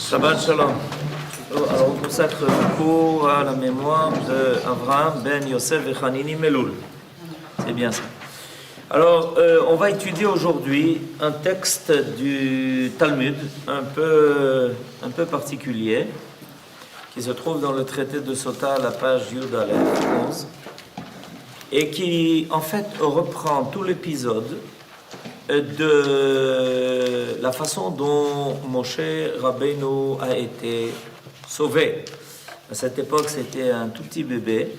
Shabbat Shalom. Alors on consacre le cours à la mémoire d'Avraham ben Yosef et Hanini Meloul. C'est bien ça. Alors on va étudier aujourd'hui un texte du Talmud un peu particulier qui se trouve dans le traité de Sota à la page Yud Aleph 11 et qui en fait reprend tout l'épisode de la façon dont Moshe Rabbeinu a été sauvé. À cette époque, c'était un tout petit bébé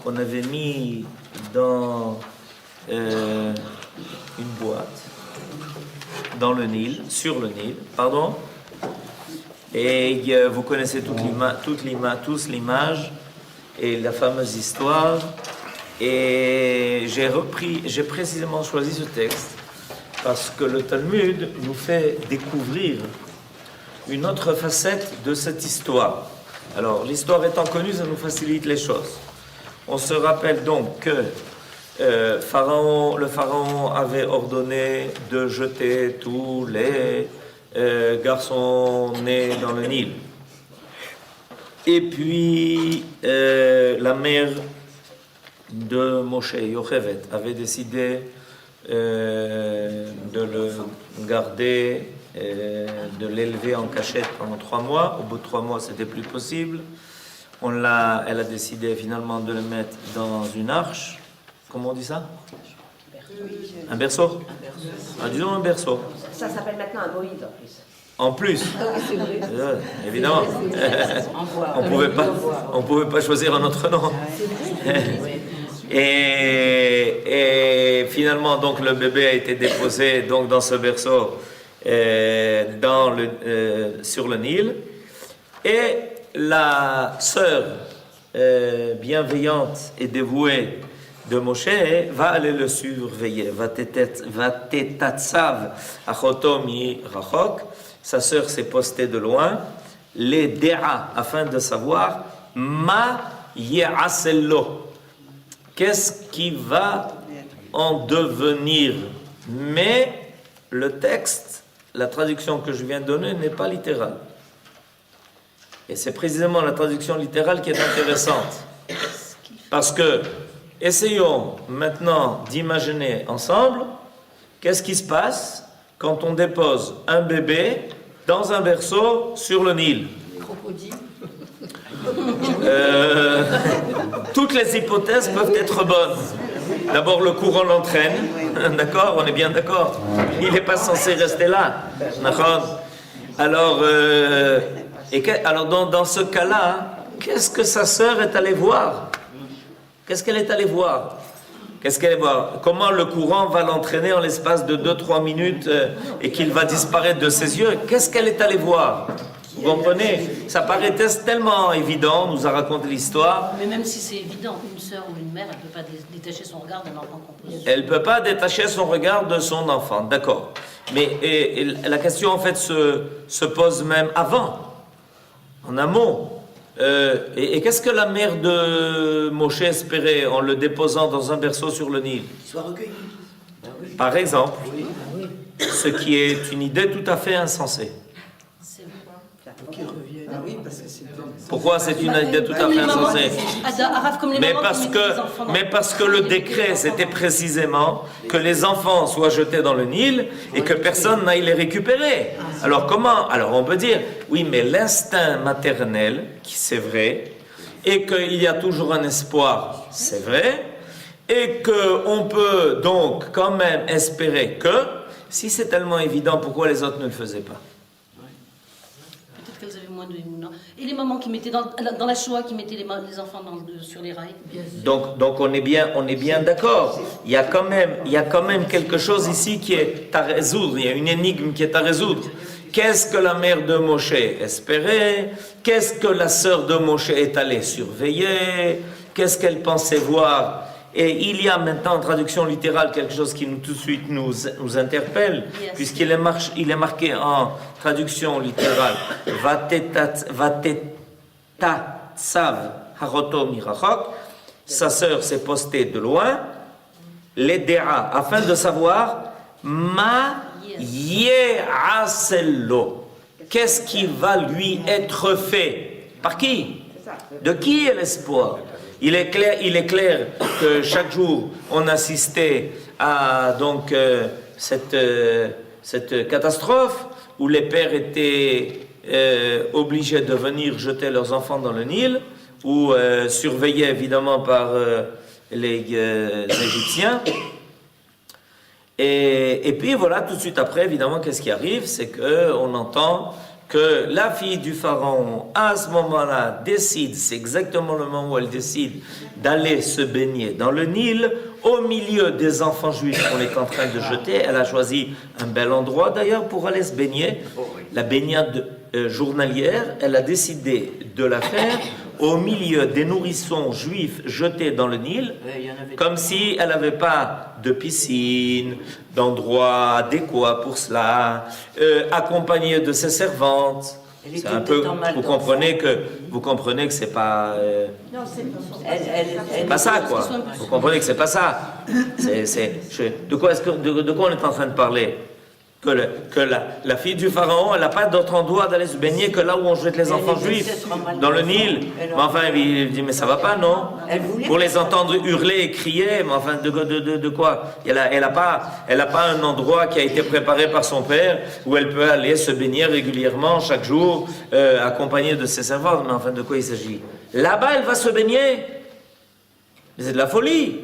qu'on avait mis dans une boîte dans le Nil, sur le Nil, pardon. Et vous connaissez tous l'image et la fameuse histoire. Et j'ai précisément choisi ce texte parce que le Talmud nous fait découvrir une autre facette de cette histoire. Alors, l'histoire étant connue, ça nous facilite les choses. On se rappelle donc que le pharaon avait ordonné de jeter tous les garçons nés dans le Nil. Et puis, la mère de Moshe, Yochevet, avait décidé de le garder, de l'élever en cachette pendant 3 mois. Au bout de 3 mois, c'était plus possible. Elle a décidé finalement de le mettre dans une arche. Comment on dit ça? Un berceau. Disons un berceau. Ça s'appelle maintenant un moïde en plus. En plus. Évidemment. On pouvait pas choisir un autre nom. Et finalement, donc, le bébé a été déposé donc, dans ce berceau sur le Nil. Et la sœur bienveillante et dévouée de Moshe va aller le surveiller. Vatetatsav achoto mi rachok. Sa sœur s'est postée de loin. Les déa, afin de savoir ma ye'asello. Qu'est-ce qui va en devenir? Mais le texte, la traduction que je viens de donner n'est pas littérale. Et c'est précisément la traduction littérale qui est intéressante. Parce que, essayons maintenant d'imaginer ensemble qu'est-ce qui se passe quand on dépose un bébé dans un berceau sur le Nil. Crocodile. Toutes les hypothèses peuvent être bonnes. D'abord, le courant l'entraîne, d'accord? On est bien d'accord. Il n'est pas censé rester là, d'accord? Alors, dans ce cas-là, qu'est-ce que sa sœur est allée voir? Qu'est-ce qu'elle est allée voir? Comment le courant va l'entraîner en l'espace de 2-3 minutes et qu'il va disparaître de ses yeux? Qu'est-ce qu'elle est allée voir? Vous comprenez? Ça paraît tellement évident, on nous a raconté l'histoire. Mais même si c'est évident, une sœur ou une mère, elle ne peut pas détacher son regard d'un enfant qu'on pose. Elle ne peut pas détacher son regard de son enfant, d'accord. Mais la question en fait se pose même avant, en amont. Et qu'est-ce que la mère de Moshe espérait en le déposant dans un berceau sur le Nil? Qu'il soit recueilli. Par exemple, ce qui est une idée tout à fait insensée. Pourquoi c'est une idée tout à fait insensée? Mais parce que le décret, c'était précisément que les enfants soient jetés dans le Nil et que personne n'aille les récupérer. Alors comment? Alors on peut dire, oui, mais l'instinct maternel, c'est vrai, et qu'il y a toujours un espoir, c'est vrai, et qu'on peut donc quand même espérer que, si c'est tellement évident, pourquoi les autres ne le faisaient pas? Qu'elles avaient moins de émouna. Et les mamans qui mettaient dans la Shoah, qui mettaient les enfants sur les rails. Donc on est bien d'accord. Il y a quand même quelque chose ici qui est à résoudre. Il y a une énigme qui est à résoudre. Qu'est-ce que la mère de Moshe espérait? Qu'est-ce que la sœur de Moshe est allée surveiller? Qu'est-ce qu'elle pensait voir? Et il y a maintenant en traduction littérale quelque chose qui tout de suite nous interpelle, puisqu'il est marqué en traduction littérale Vatetatsav haroto mirachok. Sa sœur s'est postée de loin, les déa, afin de savoir ma ye'asello. qu'est-ce qui va lui être fait? Par qui? De qui est l'espoir? Il est clair que chaque jour, on assistait à donc, cette catastrophe où les pères étaient obligés de venir jeter leurs enfants dans le Nil, ou surveillés évidemment par les Égyptiens. Et puis voilà, tout de suite après, évidemment, qu'est-ce qui arrive? C'est qu'on entend que la fille du pharaon, à ce moment-là, décide, c'est exactement le moment où elle décide d'aller se baigner dans le Nil, au milieu des enfants juifs qu'on est en train de jeter. Elle a choisi un bel endroit d'ailleurs pour aller se baigner. La baignade journalière, elle a décidé de la faire au milieu des nourrissons juifs jetés dans le Nil, comme si elle n'avait pas de piscine, d'endroit adéquat pour cela, accompagnée de ses servantes. C'est un peu, vous comprenez que c'est pas, c'est pas ça quoi. Vous comprenez que c'est pas ça. De quoi on est en train de parler? Que la fille du pharaon, elle n'a pas d'autre endroit d'aller se baigner que là où on jette les enfants juifs, dans le Nil. Mais enfin, il dit, mais ça va pas, non? Pour les entendre hurler et crier, mais enfin, de quoi? Elle a pas un endroit qui a été préparé par son père où elle peut aller se baigner régulièrement, chaque jour, accompagnée de ses servantes. Mais enfin, de quoi il s'agit? Là-bas, elle va se baigner. Mais c'est de la folie.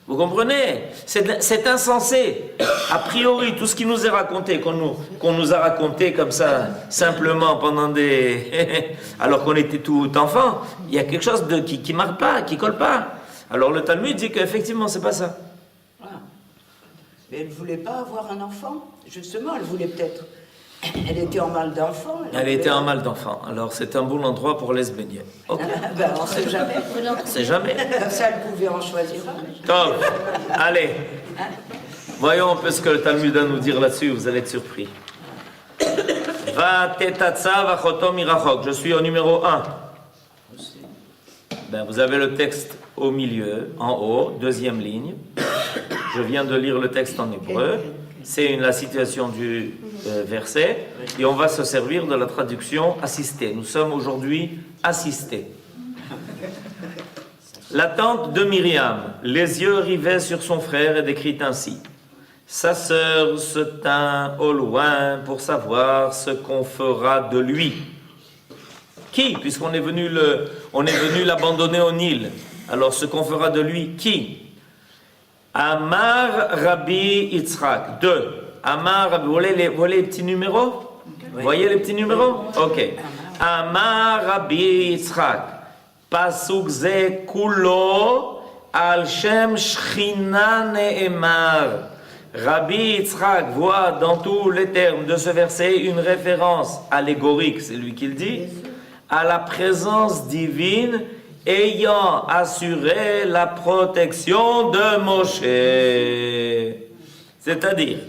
Vous comprenez? C'est insensé. A priori, tout ce qui nous est raconté, qu'on nous a raconté comme ça, simplement pendant alors qu'on était tout enfant, il y a quelque chose qui ne marque pas, qui ne colle pas. Alors le Talmud dit qu'effectivement, c'est pas ça. Ah. Mais elle ne voulait pas avoir un enfant. Justement, elle voulait peut-être... Elle était en mal d'enfant. Elle était en mal d'enfant. Alors c'est un bon endroit pour aller se baigner. Okay. Ben, on ne sait jamais. On ne sait jamais. Comme ça, elle pouvait en choisir un. Top. Allez. Voyons un peu ce que le Talmud a à nous dire là-dessus. Vous allez être surpris. Va tetatsa va chotom mirachok. Je suis au numéro 1. Ben, vous avez le texte au milieu, en haut, deuxième ligne. Je viens de lire le texte en hébreu. C'est la situation du verset. Et on va se servir de la traduction assistée. Nous sommes aujourd'hui assistés. La tante de Myriam, les yeux rivés sur son frère, est décrite ainsi. Sa sœur se tint au loin pour savoir ce qu'on fera de lui. Qui? Puisqu'on est venu l'abandonner au Nil. Alors ce qu'on fera de lui, qui? Amar Rabbi Yitzhak. 2. Amar Rabbi, vous voyez les petits numéros? Vous voyez les petits numéros? Ok. Amar Rabbi Yitzhak. Pasuk ze kulo al shem shchina ne'emar. Rabbi Yitzhak voit dans tous les termes de ce verset une référence allégorique, c'est lui qui le dit, à la présence divine ayant assuré la protection de Moshe. C'est-à-dire,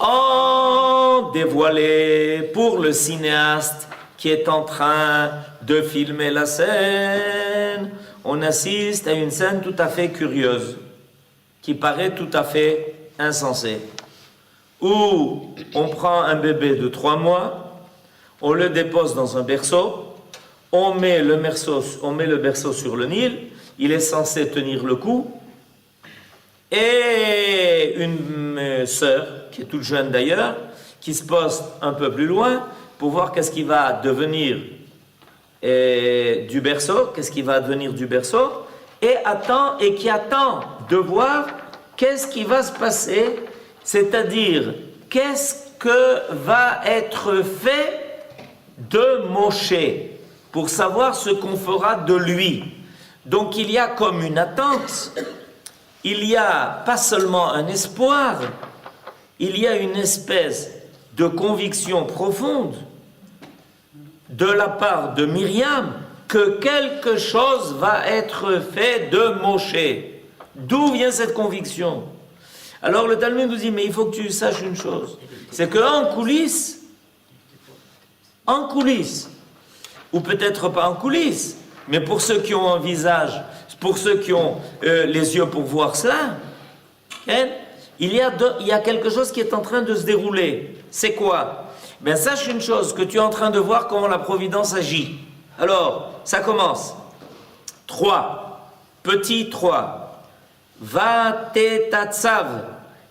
en dévoilé pour le cinéaste qui est en train de filmer la scène, on assiste à une scène tout à fait curieuse, qui paraît tout à fait insensée, où on prend un bébé de 3 mois, on le dépose dans un berceau, on met le berceau sur le Nil, il est censé tenir le coup, et une sœur, qui est toute jeune d'ailleurs, qui se poste un peu plus loin pour voir qu'est-ce qui va devenir du berceau, et qui attend de voir qu'est-ce qui va se passer, c'est-à-dire qu'est-ce que va être fait de Moshe, pour savoir ce qu'on fera de lui. Donc il y a comme une attente, il y a pas seulement un espoir, il y a une espèce de conviction profonde de la part de Myriam que quelque chose va être fait de Moshe. D'où vient cette conviction? Alors le Talmud nous dit, mais il faut que tu saches une chose, c'est qu'en coulisses, ou peut-être pas en coulisses, mais pour ceux qui ont un visage, pour ceux qui ont les yeux pour voir cela, il y a quelque chose qui est en train de se dérouler. C'est quoi? Ben sache une chose, que tu es en train de voir comment la providence agit. Alors, ça commence. 3. Petit 3. Va te tatsav.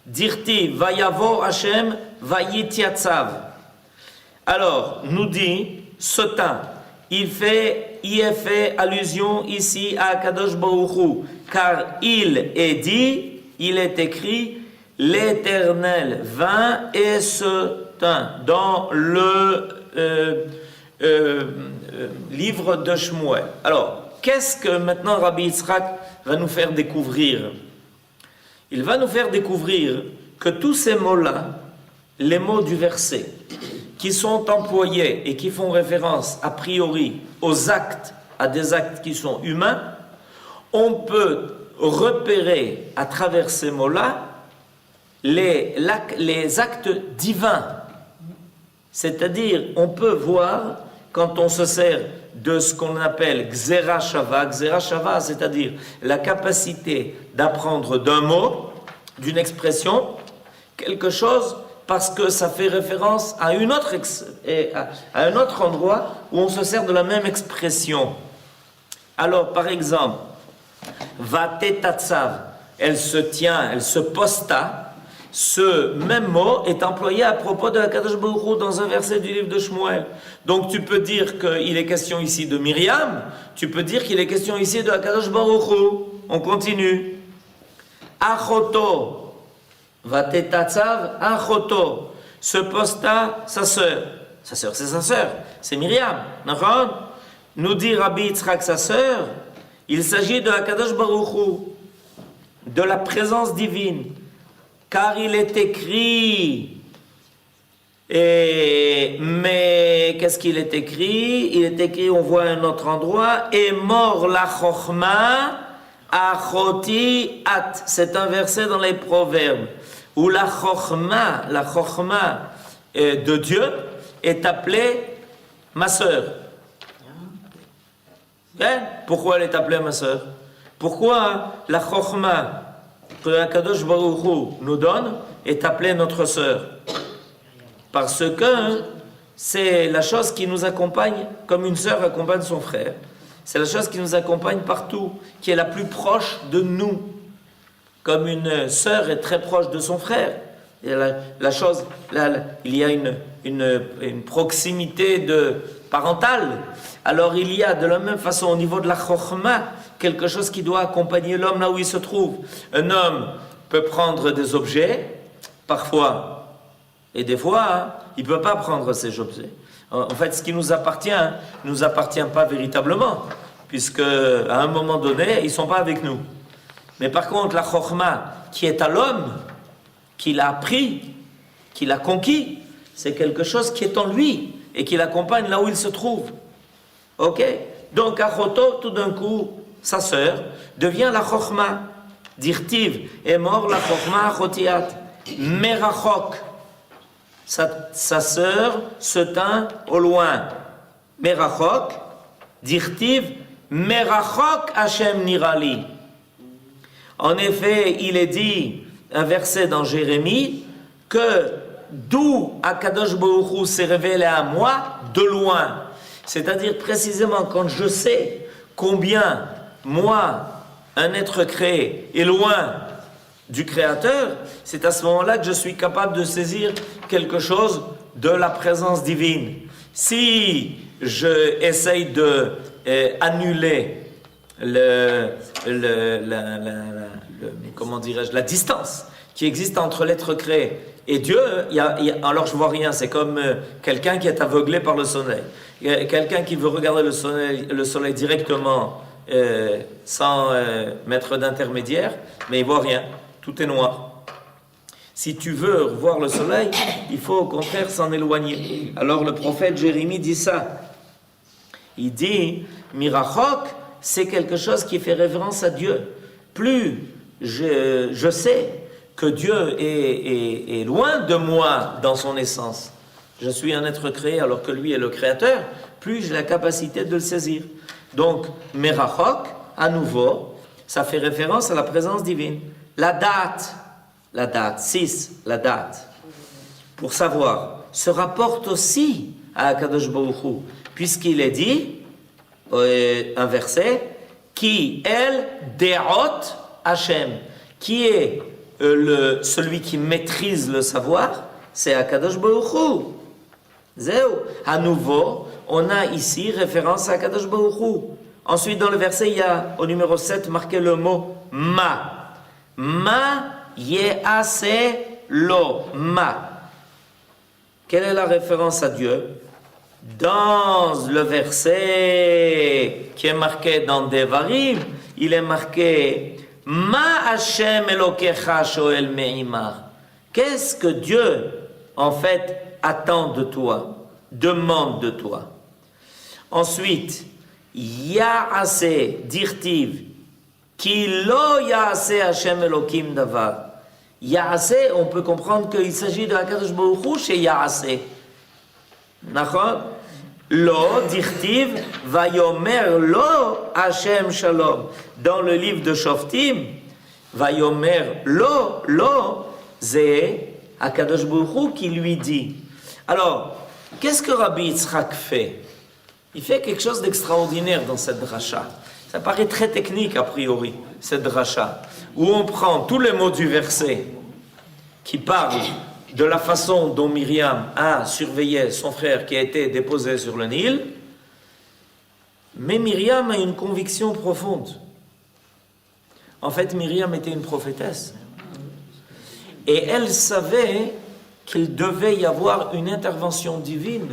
Dirti, va yavo Hashem, va yitiatsav. Alors, nous dit, ce temps, y est fait allusion ici à Kadosh Baruch Hu, car il est dit, il est écrit, l'Éternel vint et se tint dans le livre de Shmuel. Alors, qu'est-ce que maintenant Rabbi Yitzhak va nous faire découvrir? Il va nous faire découvrir que tous ces mots-là, les mots du verset, qui sont employés et qui font référence a priori aux actes, à des actes qui sont humains, on peut repérer à travers ces mots-là les actes divins. C'est-à-dire, on peut voir, quand on se sert de ce qu'on appelle Gzera Shava, c'est-à-dire la capacité d'apprendre d'un mot, d'une expression, quelque chose, parce que ça fait référence à un autre endroit où on se sert de la même expression. Alors, par exemple, Vatetatsav, elle se tient, elle se posta. Ce même mot est employé à propos de Akadosh Baruch Hu dans un verset du livre de Shmuel. Donc tu peux dire qu'il est question ici de Myriam, tu peux dire qu'il est question ici de Akadosh Baruch Hu. On continue. Achoto. Vatetatsav, Achoto. Se posta sa sœur. Sa sœur, c'est sa sœur. C'est Myriam. Nous dit Rabbi Yitzhak, sa sœur. Il s'agit de Akadosh Baruch Hu, de la présence divine. Car il est écrit, mais qu'est-ce qu'il est écrit? Il est écrit, on voit un autre endroit, et mort la chokhma, achoti at. C'est un verset dans les Proverbes, où la chokhma de Dieu est appelée ma sœur. Pourquoi elle est appelée ma sœur? Pourquoi la chokhma que Akadosh Baruch Hu nous donne est appelée notre sœur? Parce que c'est la chose qui nous accompagne comme une sœur accompagne son frère. C'est la chose qui nous accompagne partout, qui est la plus proche de nous. Comme une sœur est très proche de son frère. Et il y a une proximité parentale. Alors il y a de la même façon au niveau de la chokhma quelque chose qui doit accompagner l'homme là où il se trouve. Un homme peut prendre des objets, parfois, et des fois, il ne peut pas prendre ces objets. En fait, ce qui nous appartient pas véritablement, puisque à un moment donné, ils ne sont pas avec nous. Mais par contre, la chokhma qui est à l'homme, qui l'a appris, qui l'a conquis, c'est quelque chose qui est en lui et qui l'accompagne là où il se trouve. Ok? Donc, Achoto, tout d'un coup, sa sœur, devient la chokhma. Dirtiv est mort la chokhma achotiat. Merachok. Sa sœur se tint au loin. Merachok. Dirtiv. Merachok Hashem nirali. En effet, il est dit, un verset dans Jérémie, que d'où Akadosh Baruch Hu s'est révélé à moi, de loin. C'est-à-dire précisément quand je sais combien moi, un être créé, est loin du Créateur, c'est à ce moment-là que je suis capable de saisir quelque chose de la présence divine. Si je essaye de annuler comment dirais-je, la distance qui existe entre l'être créé et Dieu, alors je vois rien. C'est comme quelqu'un qui est aveuglé par le soleil. Quelqu'un qui veut regarder le soleil directement sans mettre d'intermédiaire, mais il voit rien. Tout est noir. Si tu veux voir le soleil, il faut au contraire s'en éloigner. Alors le prophète Jérémie dit ça. Il dit, Mirachok, c'est quelque chose qui fait référence à Dieu. Plus je sais que Dieu est loin de moi dans son essence, je suis un être créé alors que lui est le créateur, plus j'ai la capacité de le saisir. Donc, Merachok, à nouveau, ça fait référence à la présence divine. La date, 6, la date, pour savoir se rapporte aussi à Akadosh Baruch Hu, puisqu'il est dit, un verset, qui el deot Hashem, qui est celui qui maîtrise le savoir, c'est Akadosh Baruch Hu. Zéo. À nouveau, on a ici référence à Akadosh Baruch Hu. Ensuite, dans le verset, il y a au numéro 7 marqué le mot ma. Ma yease lo ma. Quelle est la référence à Dieu? Dans le verset qui est marqué dans Devarim, il est marqué Ma Hashem Elokecha Shoel Me'imar. Qu'est-ce que Dieu, en fait, attend de toi, demande de toi? Ensuite, Ya'ase dirtiv, Ki lo Ya'ase Hashem Elokim davar. Ya'ase, on peut comprendre qu'il s'agit de Hakadosh Baruch Hu chez Ya'ase. D'accord? Lo dirtiv, Vayomer lo Hashem Shalom. Dans le livre de Shoftim, Vayomer lo, c'est Hakadosh Baruch Hu qui lui dit. Alors, qu'est-ce que Rabbi Yitzhak fait? Il fait quelque chose d'extraordinaire dans cette dracha. Ça paraît très technique a priori, cette dracha, où on prend tous les mots du verset qui parlent de la façon dont Myriam a surveillé son frère qui a été déposé sur le Nil, mais Myriam a une conviction profonde. En fait, Myriam était une prophétesse. Et elle savait qu'il devait y avoir une intervention divine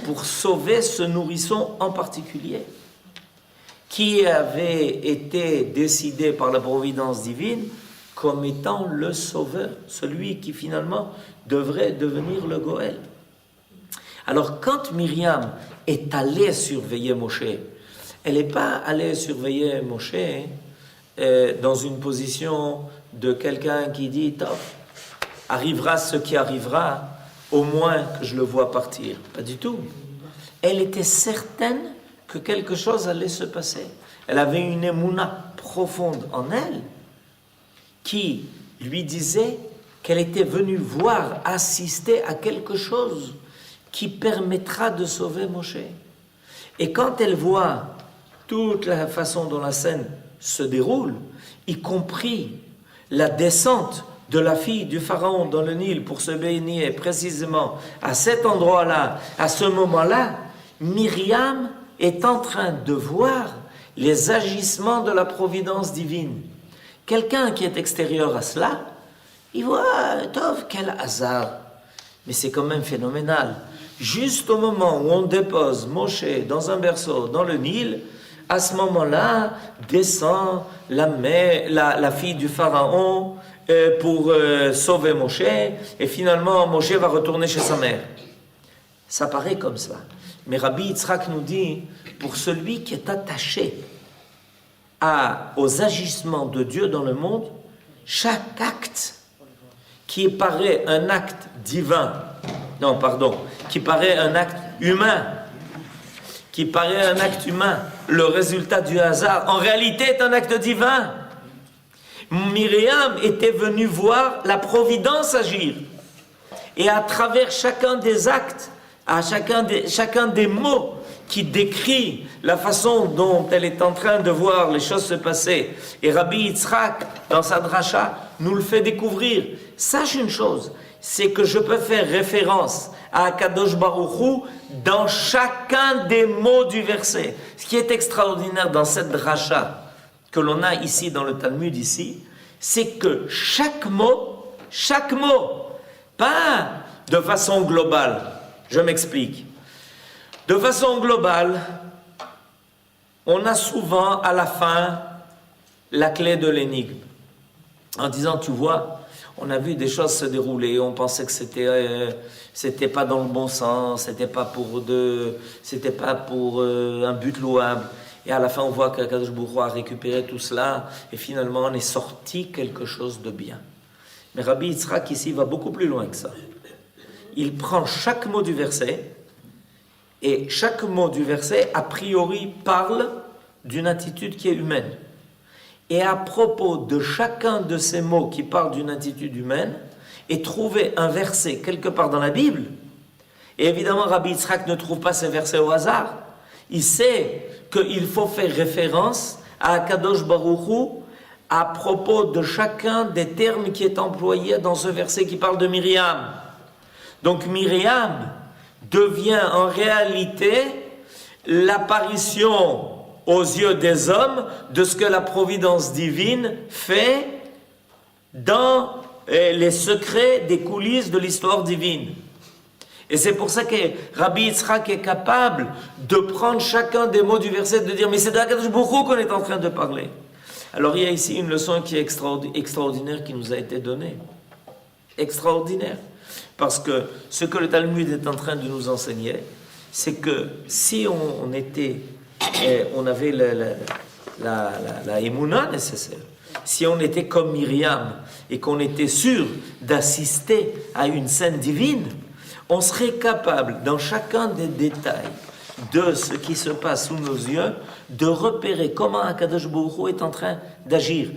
pour sauver ce nourrisson en particulier, qui avait été décidé par la providence divine comme étant le sauveur, celui qui finalement devrait devenir le Goël. Alors quand Myriam est allée surveiller Moshe, elle n'est pas allée surveiller Moshe dans une position de quelqu'un qui dit « Top, arrivera ce qui arrivera, au moins que je le vois partir ». Pas du tout. Elle était certaine que quelque chose allait se passer. Elle avait une émouna profonde en elle qui lui disait qu'elle était venue voir, assister à quelque chose qui permettra de sauver Moshe. Et quand elle voit toute la façon dont la scène se déroule, y compris la descente de la fille du pharaon dans le Nil pour se baigner précisément à cet endroit-là, à ce moment-là, Myriam est en train de voir les agissements de la providence divine. Quelqu'un qui est extérieur à cela, il voit, Tov, quel hasard. Mais c'est quand même phénoménal. Juste au moment où on dépose Moshe dans un berceau dans le Nil, à ce moment-là, descend la fille du pharaon pour sauver Moshe, et finalement Moshe va retourner chez sa mère. Ça paraît comme ça. Mais Rabbi Yitzhak nous dit, pour celui qui est attaché aux agissements de Dieu dans le monde, chaque acte qui paraît un acte divin, qui paraît un acte humain, le résultat du hasard, en réalité est un acte divin. Myriam était venue voir la providence agir. Et à travers chacun des actes, à chacun des mots qui décrit la façon dont elle est en train de voir les choses se passer, et Rabbi Yitzhak, dans sa dracha, nous le fait découvrir. Sache une chose, c'est que je peux faire référence à Akadosh Baruch Hu dans chacun des mots du verset. Ce qui est extraordinaire dans cette dracha que l'on a ici dans le Talmud ici, c'est que chaque mot, pas de façon globale, je m'explique. De façon globale, on a souvent à la fin la clé de l'énigme. En disant, tu vois, on a vu des choses se dérouler, on pensait que c'était pas dans le bon sens, c'était pas pour un but louable. Et à la fin, on voit qu'Akadosh Baruch Hu a récupéré tout cela, et finalement, on est sorti quelque chose de bien. Mais Rabbi Yitzhak ici va beaucoup plus loin que ça. Il prend chaque mot du verset, et chaque mot du verset, a priori, parle d'une attitude qui est humaine. Et à propos de chacun de ces mots qui parlent d'une attitude humaine, et trouver un verset quelque part dans la Bible, et évidemment Rabbi Yitzhak ne trouve pas ces versets au hasard, il sait qu'il faut faire référence à Akadosh Baruch Hu à propos de chacun des termes qui est employé dans ce verset qui parle de Myriam. Donc Myriam devient en réalité l'apparition aux yeux des hommes de ce que la providence divine fait dans les secrets des coulisses de l'histoire divine. Et c'est pour ça que Rabbi Yitzhak est capable de prendre chacun des mots du verset et de dire mais c'est d'Akadosh Baruch Hu qu'on est en train de parler. Alors il y a ici une leçon qui est extraordinaire qui nous a été donnée. Extraordinaire. Parce que ce que le Talmud est en train de nous enseigner, c'est que si on avait la émouna nécessaire, si on était comme Myriam et qu'on était sûr d'assister à une scène divine, on serait capable, dans chacun des détails de ce qui se passe sous nos yeux, de repérer comment Akadosh Baruch Hu est en train d'agir.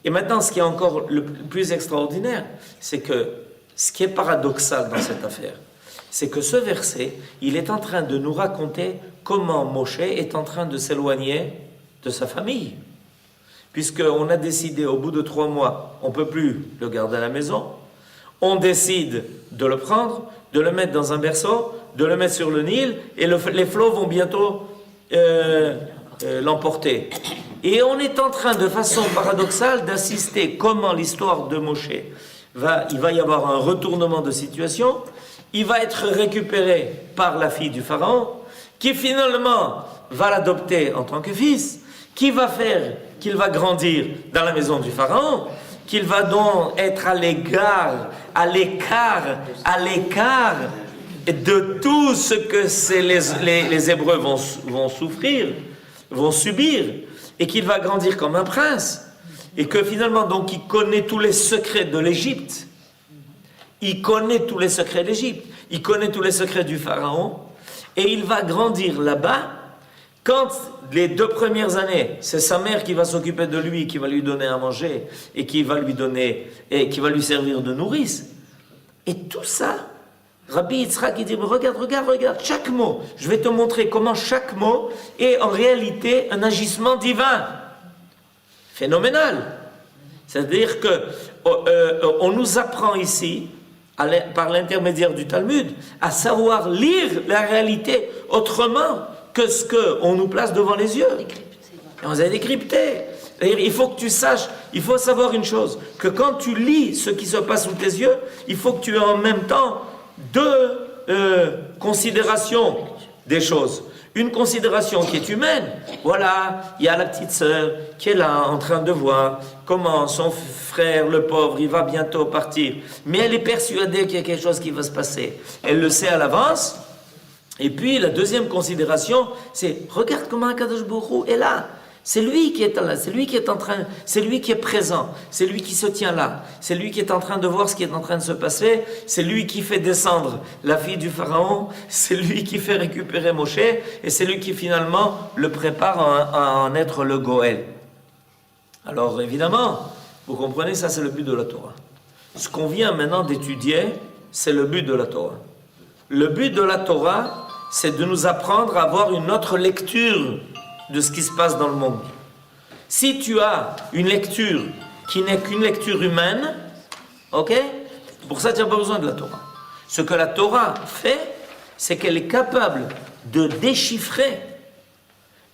Et maintenant, ce qui est encore le plus extraordinaire, c'est que ce qui est paradoxal dans cette affaire, c'est que ce verset, il est en train de nous raconter comment Moshe est en train de s'éloigner de sa famille. Puisqu'on a décidé, au bout de 3 mois, on ne peut plus le garder à la maison, on décide de le prendre, de le mettre dans un berceau, de le mettre sur le Nil, et les flots vont bientôt l'emporter. Et on est en train, de façon paradoxale, d'assister comment l'histoire de Moshe il va y avoir un retournement de situation, il va être récupéré par la fille du Pharaon, qui finalement va l'adopter en tant que fils, qui va faire qu'il va grandir dans la maison du Pharaon, qu'il va donc être à l'écart de tout ce que les Hébreux vont souffrir, vont subir, et qu'il va grandir comme un prince, et que finalement, donc, il connaît tous les secrets de l'Égypte, il connaît tous les secrets d'Égypte, il connaît tous les secrets du Pharaon, et il va grandir là-bas. Quand les 2 premières années, c'est sa mère qui va s'occuper de lui, qui va lui donner à manger, et qui va lui servir de nourrice. Et tout ça, Rabbi Yitzhak, il dit, regarde, chaque mot, je vais te montrer comment chaque mot est en réalité un agissement divin. Phénoménal. C'est-à-dire que on nous apprend ici, par l'intermédiaire du Talmud, à savoir lire la réalité autrement que ce qu'on nous place devant les yeux. Et on les a décryptés. Il faut que tu saches, il faut savoir une chose, que quand tu lis ce qui se passe sous tes yeux, il faut que tu aies en même temps 2 considérations des choses. Une considération qui est humaine. Voilà, il y a la petite sœur qui est là en train de voir comment son frère, le pauvre, il va bientôt partir. Mais elle est persuadée qu'il y a quelque chose qui va se passer. Elle le sait à l'avance. Et puis la deuxième considération, c'est regarde comment Akadosh Baruch Hu est là. C'est lui qui est là, c'est lui qui est en train, c'est lui qui est présent, c'est lui qui se tient là, c'est lui qui est en train de voir ce qui est en train de se passer, c'est lui qui fait descendre la fille du Pharaon, c'est lui qui fait récupérer Moshe, et c'est lui qui finalement le prépare à en être le Goël. Alors évidemment, vous comprenez, ça c'est le but de la Torah. Ce qu'on vient maintenant d'étudier, c'est le but de la Torah. Le but de la Torah, c'est de nous apprendre à avoir une autre lecture de ce qui se passe dans le monde. Si tu as une lecture qui n'est qu'une lecture humaine, ok, pour ça tu n'as pas besoin de la Torah. Ce que la Torah fait, c'est qu'elle est capable de déchiffrer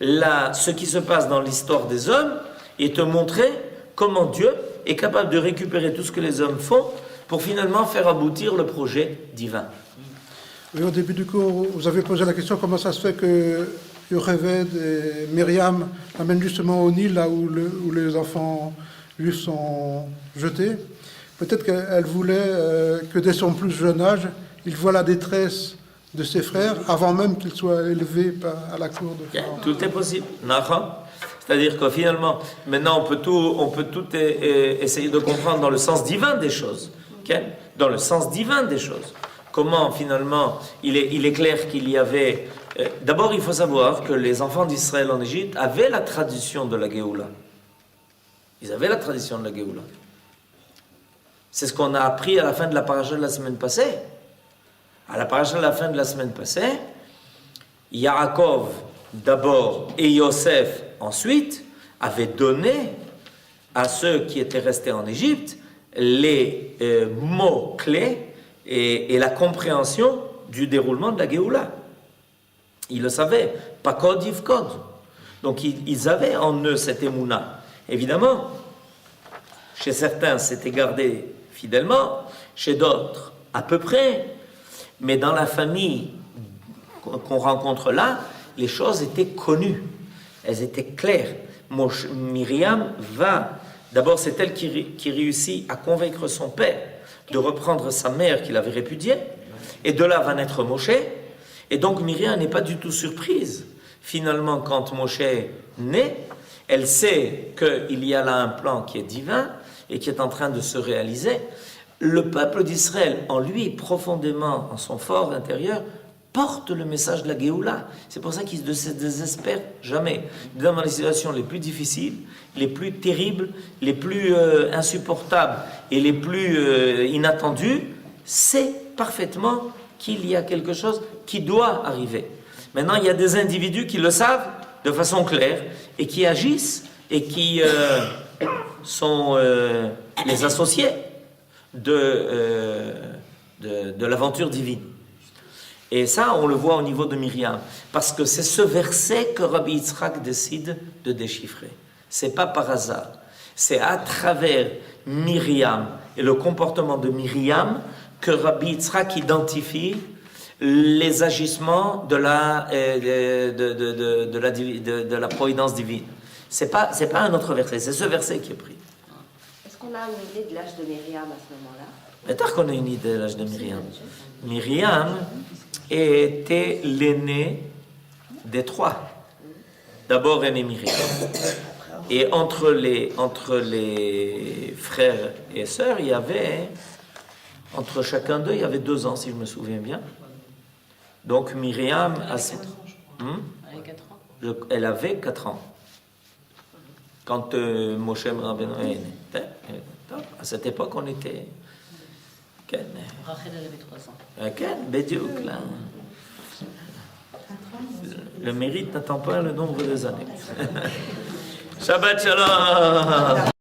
ce qui se passe dans l'histoire des hommes et te montrer comment Dieu est capable de récupérer tout ce que les hommes font pour finalement faire aboutir le projet divin. Oui, au début du cours, vous avez posé la question comment ça se fait que Yocheved et Myriam l'amènent justement au Nil, là où les enfants juifs sont jetés. Peut-être qu'elle voulait que dès son plus jeune âge, il voit la détresse de ses frères avant même qu'il soit élevé à la cour de Pharaon. Tout est possible. C'est-à-dire que finalement, maintenant on peut tout essayer de comprendre dans le sens divin des choses. Okay? Dans le sens divin des choses. Comment finalement, il est clair qu'il y avait... D'abord, il faut savoir que les enfants d'Israël en Égypte avaient la tradition de la Géoula. Ils avaient la tradition de la Géoula. C'est ce qu'on a appris à la fin de la paracha de la semaine passée. À la paracha de la fin de la semaine passée, Yaakov d'abord et Yosef ensuite avaient donné à ceux qui étaient restés en Égypte les mots clés et la compréhension du déroulement de la Géoula. Ils le savaient, pas code Yivkod. Donc ils avaient en eux cette émouna. Évidemment, chez certains c'était gardé fidèlement, chez d'autres à peu près, mais dans la famille qu'on rencontre là, les choses étaient connues, elles étaient claires. Myriam va, d'abord c'est elle qui réussit à convaincre son père de reprendre sa mère qu'il avait répudiée, et de là va naître Moshe, et donc Myriam n'est pas du tout surprise. Finalement, quand Moshe naît, elle sait qu'il y a là un plan qui est divin et qui est en train de se réaliser. Le peuple d'Israël, en lui, profondément, en son fort intérieur, porte le message de la Géoula. C'est pour ça qu'il ne se désespère jamais. Dans les situations les plus difficiles, les plus terribles, les plus insupportables et les plus inattendues, sait parfaitement qu'il y a quelque chose qui doit arriver. Maintenant, il y a des individus qui le savent de façon claire et qui agissent et qui sont les associés de l'aventure divine. Et ça, on le voit au niveau de Myriam, parce que c'est ce verset que Rabbi Yitzhak décide de déchiffrer. C'est pas par hasard. C'est à travers Myriam et le comportement de Myriam que Rabbi Yitzhak identifie les agissements de la providence divine. C'est pas un autre verset, c'est ce verset qui est pris. Est-ce qu'on a une idée de l'âge de Myriam à ce moment-là? Peut-être qu'on a une idée de l'âge de Myriam. Myriam était l'aînée des trois. D'abord aînée Myriam. Et entre les frères et sœurs, il y avait, entre chacun d'eux, il y avait 2 ans, si je me souviens bien. Donc Myriam, elle avait 4 ans. Quand Moshe Rabbeinu est né. À cette époque, on était... Rachel, elle avait 3 ans. Bédiouk, là. Le mérite n'attend pas le nombre des années. Shabbat Shalom.